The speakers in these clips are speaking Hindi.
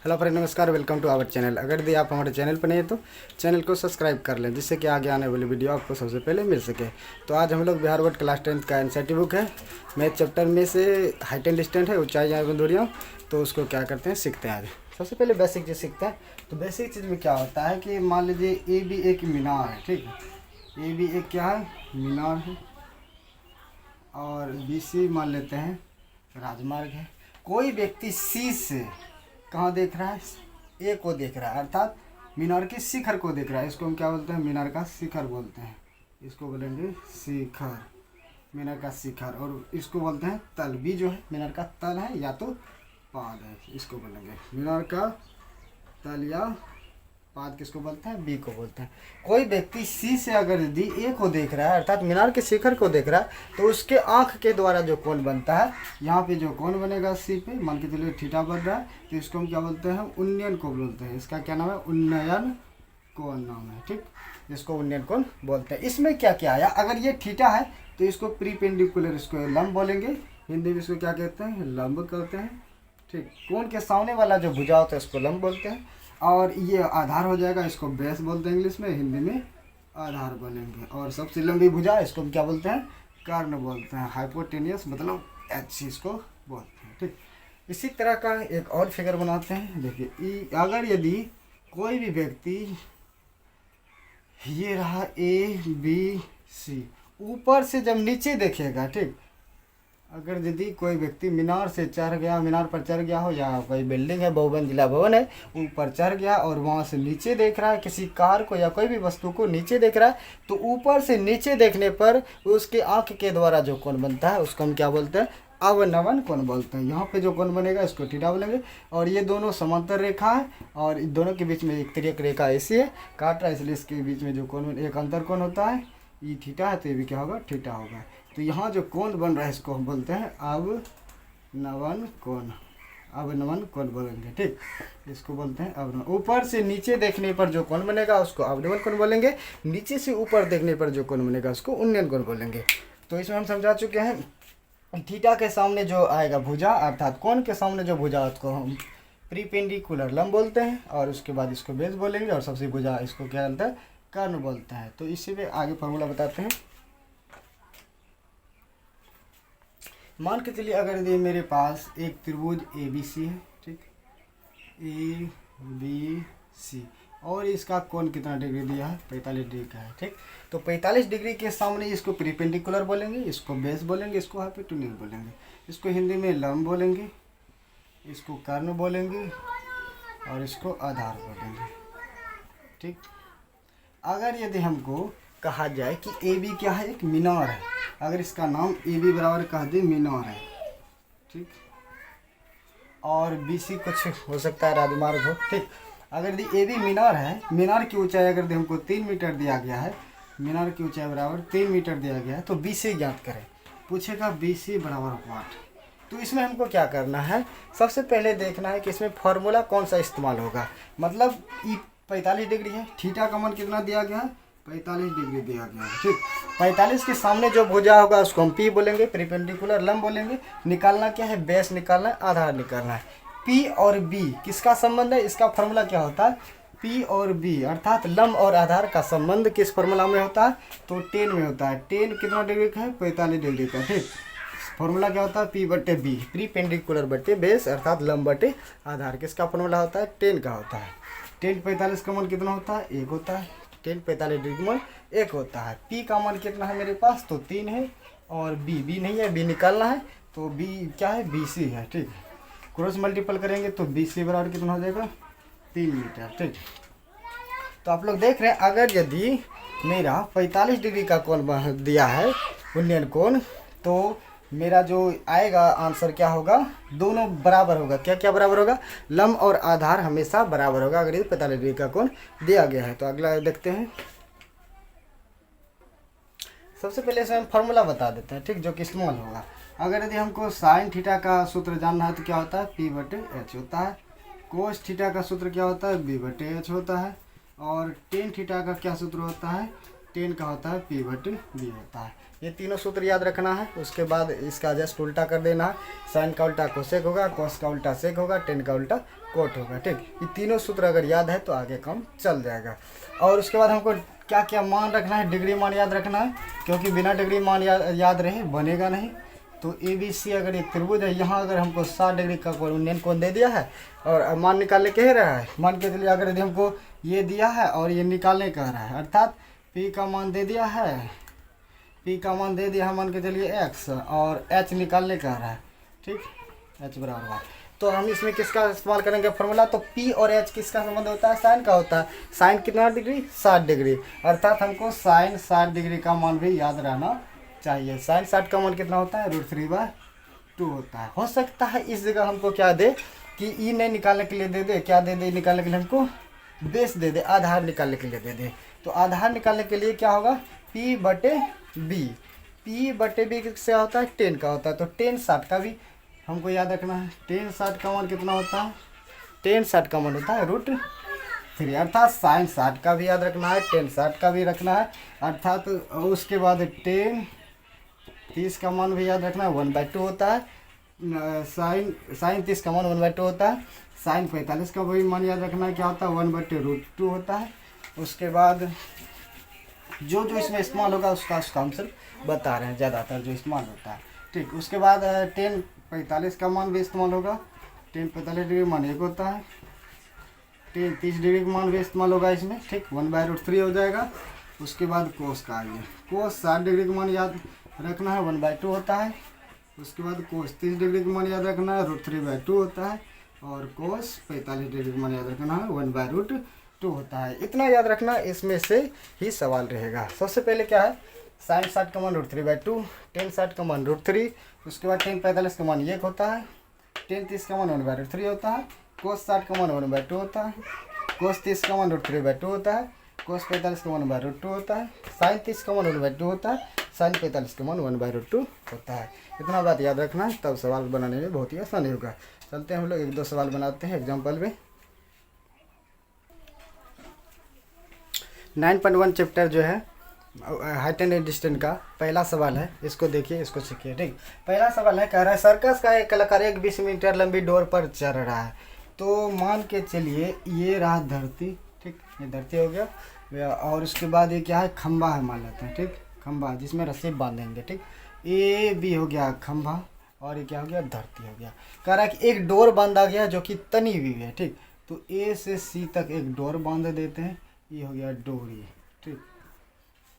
हेलो फ्रेंड, नमस्कार। Welcome to our channel. अगर यदि आप हमारे चैनल पर नहीं है तो चैनल को सब्सक्राइब कर लें, जिससे कि आगे आने वाली वीडियो आपको सबसे पहले मिल सके। तो आज हम लोग बिहार बोर्ड क्लास 10th का एनसीईआरटी बुक है, मैथ चैप्टर में से हाइट एंड डिस्टेंस है, ऊंचाई या दूरियाँ। तो उसको क्या करते हैं, सीखते हैं। आज सबसे पहले बेसिक चीज़ सीखते हैं। तो बेसिक चीज़ में क्या होता है कि मान लीजिए ए बी एक मीनार है, ठीक है। ए बी एक क्या है, मीनार है। और बी सी मान लेते हैं राजमार्ग है। कोई व्यक्ति सी से कहाँ देख रहा है, ए को देख रहा है, अर्थात मीनार के शिखर को देख रहा है। इसको हम क्या बोलते हैं, मीनार का शिखर बोलते हैं। इसको बोलेंगे शिखर, मीनार का शिखर। और इसको बोलते हैं तल। बी जो है मीनार का तल है या तो पाद है, इसको बोलेंगे मीनार का तल या पाद। किसको बोलते हैं, बी को बोलते हैं। कोई व्यक्ति सी से अगर यदि ए को देख रहा है, अर्थात मीनार के शिखर को देख रहा है, तो उसके आंख के द्वारा जो कोण बनता है, यहाँ पे जो कोण बनेगा सी पे, मान के चलिए थीटा बन रहा है, तो इसको हम क्या बोलते हैं, उन्नयन कोण बोलते हैं। इसका क्या नाम है, उन्नयन कोण नाम है, ठीक। इसको उन्नयन कोण बोलते हैं। इसमें क्या क्या आया, अगर ये थीटा है तो इसको प्रीपेंडिकुलर, इसको लंब बोलेंगे। हिंदी में इसको क्या कहते हैं, लंब कहते हैं, ठीक। कोण के सामने वाला जो भुजा होता है उसको लंब बोलते हैं। और ये आधार हो जाएगा, इसको बेस बोलते हैं इंग्लिश में, हिंदी में आधार बोलेंगे। और सबसे लंबी भुजा इसको हम क्या बोलते हैं, कर्ण बोलते हैं। हाइपोटेनियस मतलब एच इसको बोलते हैं, ठीक। इसी तरह का एक और फिगर बनाते हैं। देखिए, अगर यदि कोई भी व्यक्ति, ये रहा ए बी सी, ऊपर से जब नीचे देखेगा, ठीक। अगर यदि कोई व्यक्ति मीनार से चढ़ गया, मीनार पर चढ़ गया हो, या कोई बिल्डिंग है, बहुमंजिला भवन है, ऊपर चढ़ गया और वहाँ से नीचे देख रहा है किसी कार को या कोई भी वस्तु को नीचे देख रहा है, तो ऊपर से नीचे देखने पर उसके आंख के द्वारा जो कोण बनता है उसको हम क्या बोलते हैं, अवनमन कोण बोलते हैं। यहाँ पे जो कोण बनेगा इसको थीटा बोलेंगे। और ये दोनों समांतर रेखा है और इन दोनों के बीच में एक तिर्यक रेखा ऐसी है, काट रहा है, इसलिए इसके बीच में जो कोण एक अंतर कोण होता है, ये थीटा है, तो ये भी क्या होगा, थीटा होगा। तो यहाँ जो कोण बन रहा है इसको हम बोलते हैं अवनमन कोण, अवनमन कोण बोलेंगे, ठीक। इसको बोलते हैं अवनमन। ऊपर से नीचे देखने पर जो कोण बनेगा उसको अवनमन कोण बोलेंगे। नीचे से ऊपर देखने पर जो कोण बनेगा उसको उन्नयन कोण बोलेंगे। तो इसमें हम समझा चुके हैं, थीटा के सामने जो आएगा भुजा, अर्थात कोण के सामने जो भुजा उसको हम प्रीपेंडिकुलर लंब बोलते हैं। और उसके बाद इसको बेस बोलेंगे। और सबसे भुजा इसको क्या बोलते हैं, कर्ण बोलते हैं। तो इसी में आगे फॉर्मूला बताते हैं। मान के चलिए, अगर यदि मेरे पास एक त्रिभुज ए बी सी है, ठीक, ए बी सी, और इसका कोण कितना डिग्री दिया है, 45 डिग्री का है, ठीक। तो 45 डिग्री के सामने इसको प्रीपेंडिकुलर बोलेंगे, इसको बेस बोलेंगे, इसको हाइपोटेन्यूज बोलेंगे, इसको हिंदी में लंब बोलेंगे, इसको कर्ण बोलेंगे और इसको आधार बोलेंगे, ठीक। अगर यदि हमको कहा जाए कि ए बी क्या है, एक मीनार है, अगर इसका नाम ए बी बराबर कह दे मीनार है, ठीक। और बी सी कुछ हो सकता है, राजमार्ग हो, ठीक। अगर यदि ए बी मीनार है, मीनार की ऊंचाई अगर हमको 3 मीटर दिया गया है, मीनार की ऊंचाई बराबर 3 मीटर दिया गया है, तो बी सी ज्ञात करें। पूछेगा बी सी बराबर वाट। तो इसमें हमको क्या करना है, सबसे पहले देखना है कि इसमें फॉर्मूला कौन सा इस्तेमाल होगा। मतलब ये 45 डिग्री है, थीटा का मान कितना दिया गया है, 45 डिग्री दिया गया है, ठीक। 45 के सामने जो भुजा होगा उसको हम पी बोलेंगे, प्रीपेंडिकुलर लंब बोलेंगे। निकालना क्या है, बेस निकालना है, आधार निकालना है। पी और बी किसका संबंध है, इसका फॉर्मूला क्या होता है, पी और बी, अर्थात लंब और आधार का संबंध किस फॉर्मूला में होता है, तो 10 में होता है। 10 कितना डिग्री का है, 45 डिग्री का, ठीक। फॉर्मूला क्या होता है, पी बटे बी, प्रीपेंडिकुलर बटे बेस, अर्थात लंब बटे आधार। किसका फॉर्मूला होता है, 10 का होता है। 10 45 का मान कितना होता है, 1 होता है। 10 45 डिग्री मान 1 होता है। पी का मान कितना है मेरे पास, तो 3 है। और बी नहीं है, बी निकालना है, तो बी क्या है, बी सी है, ठीक। क्रॉस मल्टीपल करेंगे तो बी सी बराबर कितना हो जाएगा, 3 मीटर, ठीक। तो आप लोग देख रहे हैं, अगर यदि मेरा 45 डिग्री का कोण दिया है, उन्नयन कोण, तो मेरा जो आएगा आंसर क्या होगा, दोनों बराबर होगा। क्या क्या बराबर होगा, लंब और आधार हमेशा बराबर होगा अगर ये 45 डिग्री का कोण दिया गया है। तो अगला देखते हैं। सबसे पहले इसमें हम फॉर्मूला बता देते हैं, ठीक, जो कि इस्तेमाल होगा। अगर यदि हमको साइन थीटा का सूत्र जानना है तो क्या होता है, पी बटे एच होता है। कोस थीटा का सूत्र क्या होता है, बी बटे एच होता है। और टेन थीटा का क्या सूत्र होता है, टेन का होता है P बटे B होता है। ये तीनों सूत्र याद रखना है। उसके बाद इसका जस्ट उल्टा कर देना है। साइन का उल्टा कोसेक होगा, कोस का उल्टा सेक होगा, टेन का उल्टा कोट होगा। ठीक, ये तीनों सूत्र अगर याद है तो आगे काम चल जाएगा। और उसके बाद हमको क्या क्या मान रखना है, डिग्री मान याद रखना है, क्योंकि बिना डिग्री मान याद रहे बनेगा नहीं। तो ABC अगर एक त्रिभुज है, यहाँ अगर हमको 60 डिग्री का उन्नयन कोण दे दिया है और मान निकालने कह रहा है, मान के चलिए अगर यदि हमको ये दिया है और ये निकालने कह रहा है, अर्थात P का मान दे दिया है, P का मान दे दिया है मान के चलिए X, और H निकालने कह रहा है। ठीक, H बराबर है। तो हम इसमें किसका इस्तेमाल करेंगे फॉर्मूला, तो P और H किसका संबंध होता है, साइन का होता है। साइन कितना डिग्री, 60 डिग्री, अर्थात हमको साइन 60 डिग्री का मान भी याद रहना चाहिए। साइन 60 का मान कितना होता है, √3/2 होता है। हो सकता है इस जगह हमको क्या दे कि ई नहीं निकालने के लिए दे दे, क्या दे दे निकालने के लिए हमको बेस दे दे, आधार निकालने के लिए दे दे। तो आधार निकालने के लिए क्या होगा, P बटे B, P बटे B किससे होता है, 10 का होता है। तो 10 60 का भी हमको याद रखना है। 10 60 का मान कितना होता है, 10 60 का मान होता है √3, अर्थात साइन 60 का भी याद रखना है, 10 60 का भी रखना है, अर्थात उसके बाद 10 30 का मान भी याद रखना है, 1/2 होता है। साइन 30 का मान 1/2 होता है। साइन 45 का भी मान याद रखना है, क्या होता है, 1/√2 होता है। उसके बाद जो जो इसमें इस्तेमाल होगा उसका हम सिर्फ बता रहे हैं, ज़्यादातर जो इस्तेमाल होता है। ठीक, उसके बाद 10 45 का मान भी इस्तेमाल होगा। 10 45 डिग्री मान 1 होता है। 10 30 डिग्री का मान भी इस्तेमाल होगा इसमें। ठीक, 1/√3 हो जाएगा। उसके बाद कोस का आइए, कोस 60 डिग्री का मान याद रखना है, 1/2 होता है। उसके बाद कोस 30 डिग्री का मान याद रखना है, √3/2 होता है। और कोस 45 डिग्री का मान याद रखना है, 1/√2 होता है। इतना याद रखना, इसमें से ही सवाल रहेगा। सबसे पहले क्या है, साइन 60 का मान √3/2, 10 60 का मान √3, उसके बाद 10 45 का मान 1 होता है, 10 30 का मान 1/3 होता है, कोस 60 का मान 1/2 होता है, कोस 30 का मान √3/2 होता है, कोस 45 का मान 1/2 होता है, साइन 30 का मान 1/2 होता है, साइन 45 का मान 1/2 होता है। इतना बात याद रखना है, तब सवाल बनाने में बहुत ही आसानी होगा। चलते हैं हम लोग 1-2 सवाल बनाते हैं एग्जाम्पल में। 9.1 चैप्टर जो है हाइट एंड डिस्टेंस का पहला सवाल है, इसको देखिए, इसको सीखिए। ठीक, पहला सवाल है, कह रहा है सर्कस का एक कलाकार एक 20 मीटर लंबी डोर पर चढ़ रहा है। तो मान के चलिए ये रहा धरती, ठीक, ये धरती हो गया, और उसके बाद ये क्या है, खंबा है मान लेते हैं। ठीक, खंबा जिसमें रस्सी बांधेंगे। ठीक, AB हो गया खंबा, और ये क्या हो गया, धरती हो गया। कह रहा है कि एक डोर बांधा गया जो कि तनी हुई है। ठीक, तो A से C तक एक डोर बांध देते हैं, ये हो गया डोरी। ठीक,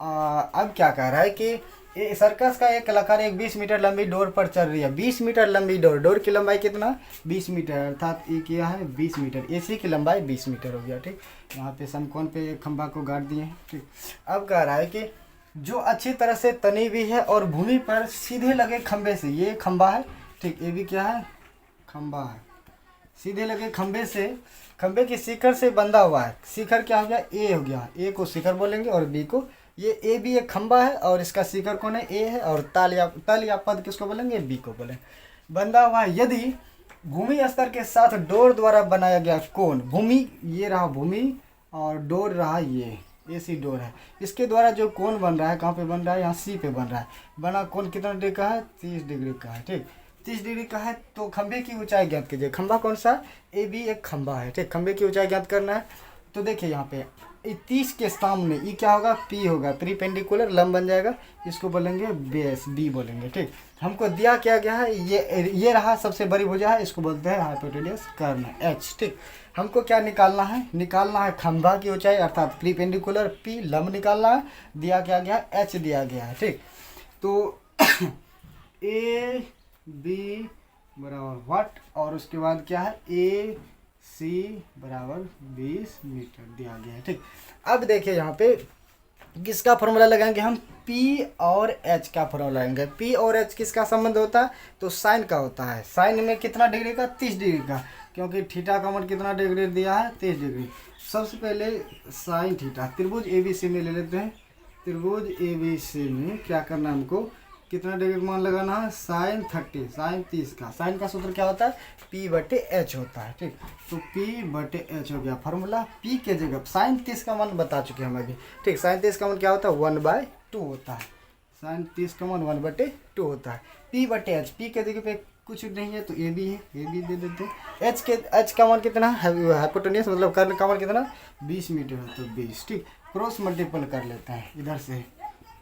अब क्या कह रहा है कि सर्कस का एक कलाकार एक 20 मीटर लंबी डोर पर चढ़ रही है। 20 मीटर लंबी डोर, डोर की लंबाई कितना, 20 मीटर, अर्थात ये क्या है, 20 मीटर। AC की लंबाई 20 मीटर हो गया। ठीक, यहाँ पे समकोण पे खंबा को गाड़ दिए हैं। ठीक, अब कह रहा है कि जो अच्छी तरह से तनी हुई है और भूमि पर सीधे लगे खंबे से, ये खंबा है। ठीक, ये भी क्या है, खंबा है, सीधे लगे खंबे से, खंबे की शिखर से बंधा हुआ है। शिखर क्या हो गया, A हो गया, A को शिखर बोलेंगे और B को, ये A भी एक खंबा है और इसका शिखर कौन है, A है, और तल या पद किसको बोलेंगे, B को बोलेंगे। बंधा हुआ है यदि भूमि स्तर के साथ डोर द्वारा बनाया गया कोण, भूमि ये रहा भूमि और डोर रहा ये AC डोर है, इसके द्वारा जो कोण बन रहा है, कहाँ पे बन रहा है, यहाँ C पे बन रहा है। बना कोण कितना डिग्री का है, 30 डिग्री का है। ठीक, 30 डिग्री का है। तो खंबे की ऊंचाई ज्ञात कीजिए। खंबा कौन सा, AB एक खंबा है। ठीक, खंबे की ऊंचाई ज्ञात करना है। तो देखिए यहाँ पे 30 के सामने ये क्या होगा, P होगा, प्रीपेंडिकुलर लंब बन जाएगा, इसको बोलेंगे बेस, B बोलेंगे। ठीक, हमको दिया क्या गया है, ये रहा सबसे बड़ी भुजा है, इसको बोलते हैं हाइपोटेन्यूज कर्ण, H। ठीक, हमको क्या निकालना है, निकालना है खंभा की ऊंचाई, अर्थात प्रीपेंडिकुलर P, लंब निकालना है। दिया क्या गया, H दिया गया है। ठीक, तो AB बराबर वाट, और उसके बाद क्या है, AC बराबर 20 मीटर दिया गया है। ठीक, अब देखिए यहाँ पे किसका फॉर्मूला लगाएंगे हम, P और H का फॉर्मूला लगाएंगे। P और H किसका संबंध होता है, तो साइन का होता है। साइन में कितना डिग्री का, 30 डिग्री का, क्योंकि थीटा का मान कितना डिग्री दिया है, 30 डिग्री। सबसे पहले साइन थीटा त्रिभुज ABC में ले लेते हैं। त्रिभुज ABC में क्या करना है हमको, कितना डिग्री का मान लगाना है, साइन 30, साइन 30 का। साइन का सूत्र क्या होता है, P/H होता है, ठीक। तो P/H हो गया फॉर्मूला। P के जगह साइन 30 का मान बता चुके हैं हम अभी, ठीक। साइन 30 का मान क्या होता है, 1/2 होता है। साइन 30 का मान 1/2 होता है। P/H, P के जगह पे कुछ नहीं है तो ए बी है, ए बी दे देते हैं। H का मान कितना है, हाइपोटेन्यूस मतलब कर्ण का मान कितना, 20 मीटर है तो 20, ठीक। क्रॉस मल्टीपल कर लेते हैं, इधर से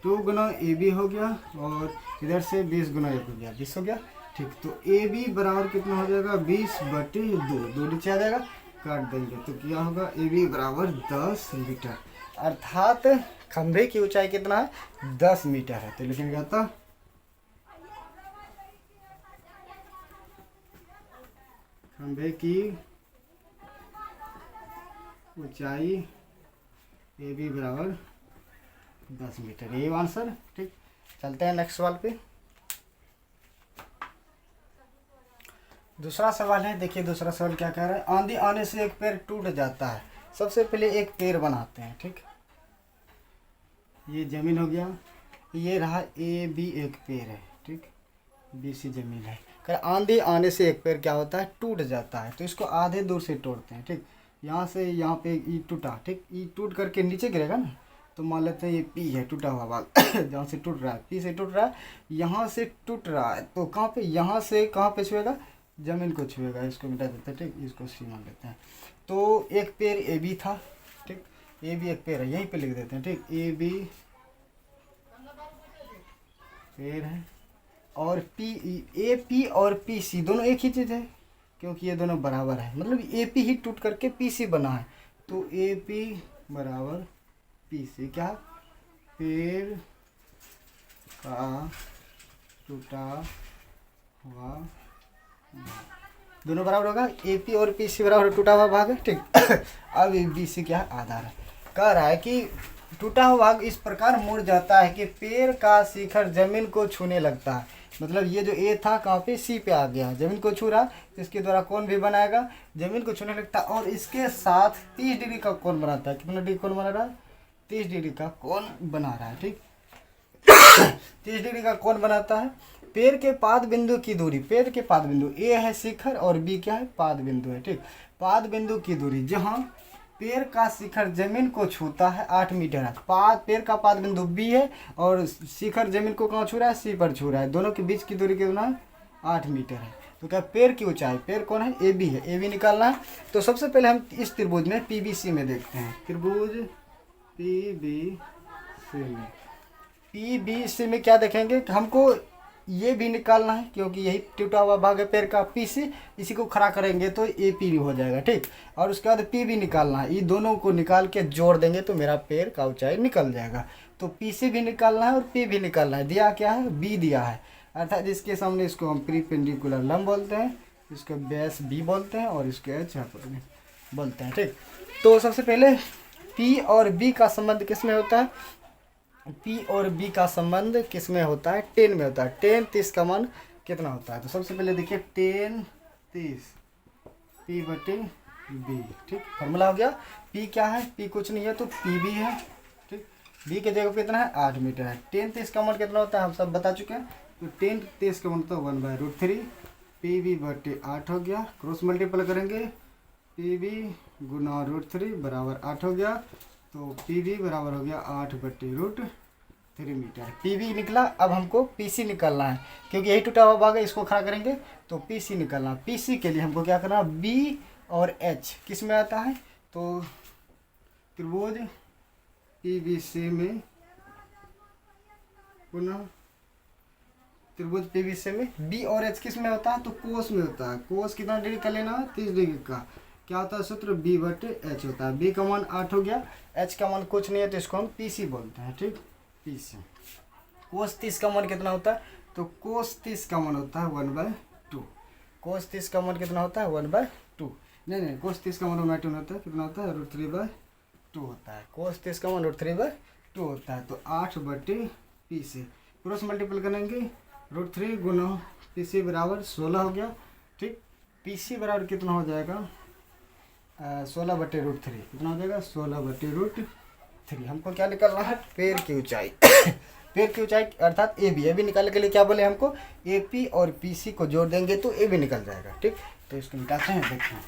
2 गुना ए बी हो गया और इधर से 20 गुना 1 हो गया, 20 हो गया, ठीक। तो ए बी बराबर कितना हो जाएगा, 20/2, 2 नीचे आ जाएगा, काट देंगे तो क्या होगा, ए बी बराबर 10 मीटर। अर्थात खंभे की ऊंचाई कितना है, 10 मीटर है। तो लिखेंगे क्या था, खंभे की ऊंचाई ए बी बराबर 10 मीटर, ये आंसर, ठीक। चलते हैं नेक्स्ट सवाल पे। दूसरा सवाल है, देखिए दूसरा सवाल क्या कह रहा है, आंधी आने से एक पेड़ टूट जाता है। सबसे पहले एक पेड़ बनाते हैं, ठीक। ये जमीन हो गया, ये रहा ए बी एक पेड़ है, ठीक। बी सी जमीन है। कर आंधी आने से एक पेड़ क्या होता है, टूट जाता है। तो इसको आधे दूर से तोड़ते हैं, ठीक। यहाँ से यहाँ पे ई टूटा, ठीक। ई टूट करके नीचे गिरेगा ना, तो मान लेते हैं ये पी है, टूटा हुआ भाग जहाँ से टूट रहा है, पी से टूट रहा है, यहाँ से टूट रहा है, तो कहाँ पे, यहाँ से कहाँ पे छुएगा, जमीन को छुएगा। इसको मिटा देते हैं, ठीक। इसको सी मान लेते हैं। तो एक पेड़ ए बी था, ठीक। ए बी एक पेड़ है, यहीं पे लिख देते हैं, ठीक। ए बी पेड़ है और पी, ए पी और पी सी दोनों एक ही चीज़ है, क्योंकि ये दोनों बराबर है। मतलब ए पी ही टूट करके पी सी बना है, तो ए पी बराबर पी सी, क्या, पेड़ का टूटा हुआ दोनों बराबर होगा, ए पी और पी सी बराबर टूटा हुआ भाग है, ठीक। अब बी सी क्या है, आधार है। कह रहा है कि टूटा हुआ भाग इस प्रकार मुड़ जाता है कि पेड़ का शिखर जमीन को छूने लगता है। मतलब ये जो ए था कहाँ पे, सी पे आ गया, जमीन को छू रहा, तो इसके द्वारा कोण भी बनाएगा, जमीन को छूने लगता है और इसके साथ 30 डिग्री का कोण बनाता है। कितना डिग्री कोण बना रहा है, 30 डिग्री का कोण बना रहा है, ठीक। 30 डिग्री का कोण बनाता है। पेड़ के पाद बिंदु की दूरी, पेड़ के पाद बिंदु ए है शिखर और बी क्या है, पाद बिंदु है, ठीक। पाद बिंदु की दूरी, जहाँ पेड़ का शिखर जमीन को छूता है 8 मीटर है। पेड़ का पाद बिंदु बी है और शिखर जमीन को कहाँ छू रहा है, सी पर छू रहा है। दोनों के बीच की दूरी कितना है, 8 मीटर है। तो क्या पेड़ की ऊंचाई, पेड़ कौन है, ए बी है, ए बी निकालना है। तो सबसे पहले हम इस त्रिभुज में पी बी सी में देखते हैं, त्रिभुज पी बी सी में। पी बी सी में क्या देखेंगे कि हमको ये भी निकालना है, क्योंकि यही टूटा हुआ भाग है पेड़ का, पी सी, इसी को खड़ा करेंगे तो ए पी भी हो जाएगा, ठीक। और उसके बाद पी भी निकालना है, ये दोनों को निकाल के जोड़ देंगे तो मेरा पेड़ का ऊंचाई निकल जाएगा। तो पी सी भी निकालना है और पी भी निकालना है। दिया क्या है, बी दिया है, अर्थात इसके सामने इसको हम परपेंडिकुलर लंब बोलते हैं, इसको बेस बी बोलते हैं और इसको एच बोलते हैं, ठीक। तो सबसे पहले पी और बी का संबंध किस में होता है, पी और बी का संबंध किस में होता है, 10 में होता है। 10 30 का मान कितना होता है, तो सबसे पहले देखिए 10 30 P/B, ठीक। फॉर्मूला हो गया। पी क्या है, पी कुछ नहीं है तो पी बी है, ठीक। बी के जगह कितना है, 8 मीटर है। 10 30 का मान कितना होता है हम सब बता चुके हैं, तो 10 30 का मान होता है 1/√3, P/B/8 हो गया। क्रॉस मल्टीपल करेंगे, P/B गुना √3 बराबर 8 हो गया, तो P/B बराबर हो गया 8/√3 मीटर। P/B निकला। अब हमको P/C निकालना है, क्योंकि यही टूटा हुआ भाग है, इसको खड़ा करेंगे तो P/C निकालना। P/C के लिए हमको क्या करना, B और H किस में आता है, तो त्रिभुज PBC में, पुनः त्रिभुज PBC में B और H किस में होता है, तो कोस में होता है। कोस कितना डिग्री का लेना है, 30 डिग्री का। क्या होता है सूत्र, B/H होता है। B का मान 8 हो गया, H का मान कुछ नहीं है तो इसको हम PC बोलते हैं, ठीक। PC। कोस 30 का मान कितना होता है, तो कोस 30 का मान होता है 1/2। कोस 30 का मान कितना होता है, 1/2। नहीं, कोस 30 का मान 1/2 होता है, कितना होता है, √3/2 होता है। कोस 30 का मान √3/2 होता है, तो 8/PC। क्रॉस मल्टीपल करेंगे, √3 गुना PC बराबर 16 हो गया, ठीक। PC बराबर कितना हो जाएगा, 16/√3, कितना हो जाएगा, 16/√3। हमको क्या निकालना है, पेड़ की ऊंचाई पेड़ की ऊंचाई अर्थात ए बी निकालने के लिए क्या बोले हमको, ए पी और पी सी को जोड़ देंगे तो ए बी निकल जाएगा। ठीक, तो इसको निकालते हैं, देखते हैं।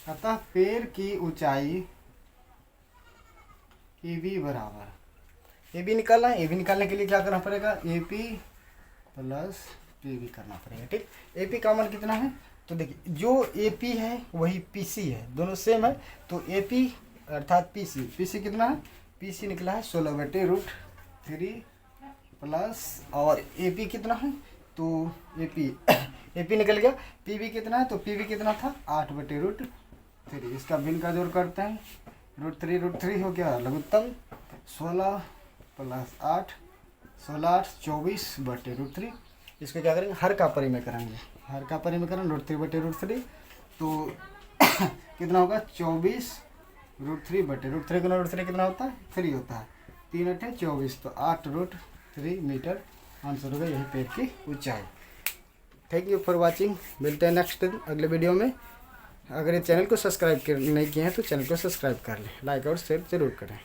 अतः पेड़ की ऊंचाई ए बी बराबर, ए बी निकालना है, ए बी निकालने के लिए क्या करना पड़ेगा, A P plus P B करना पड़ेगा। ठीक, ए पी का मान कितना है, तो देखिए जो ए पी है वही पी सी है, दोनों सेम है, तो ए पी अर्थात पी सी कितना है, पी सी निकला है 16/√3 प्लस, और ए पी कितना है, तो ए पी निकल गया, पी बी कितना है, तो पी बी कितना था 8/√3, इसका भिन्न का जोड़ करते हैं, √3 हो गया लघुत्तम, 16 प्लस 8, 16 8 24/√3। इसको क्या करेंगे, हर का परिमेय करेंगे, हर का परिमेयकरण √3/√3, तो कितना होगा 24√3/√3 गुना √3 कितना होता है, 3 होता है, 3 8 24, तो 8√3 मीटर आंसर होगा, यही पेड़ की ऊंचाई। थैंक यू फॉर वाचिंग, मिलते हैं नेक्स्ट दिन अगले वीडियो में। अगर ये चैनल को सब्सक्राइब नहीं किए हैं तो चैनल को सब्सक्राइब कर लें, लाइक और शेयर जरूर करें।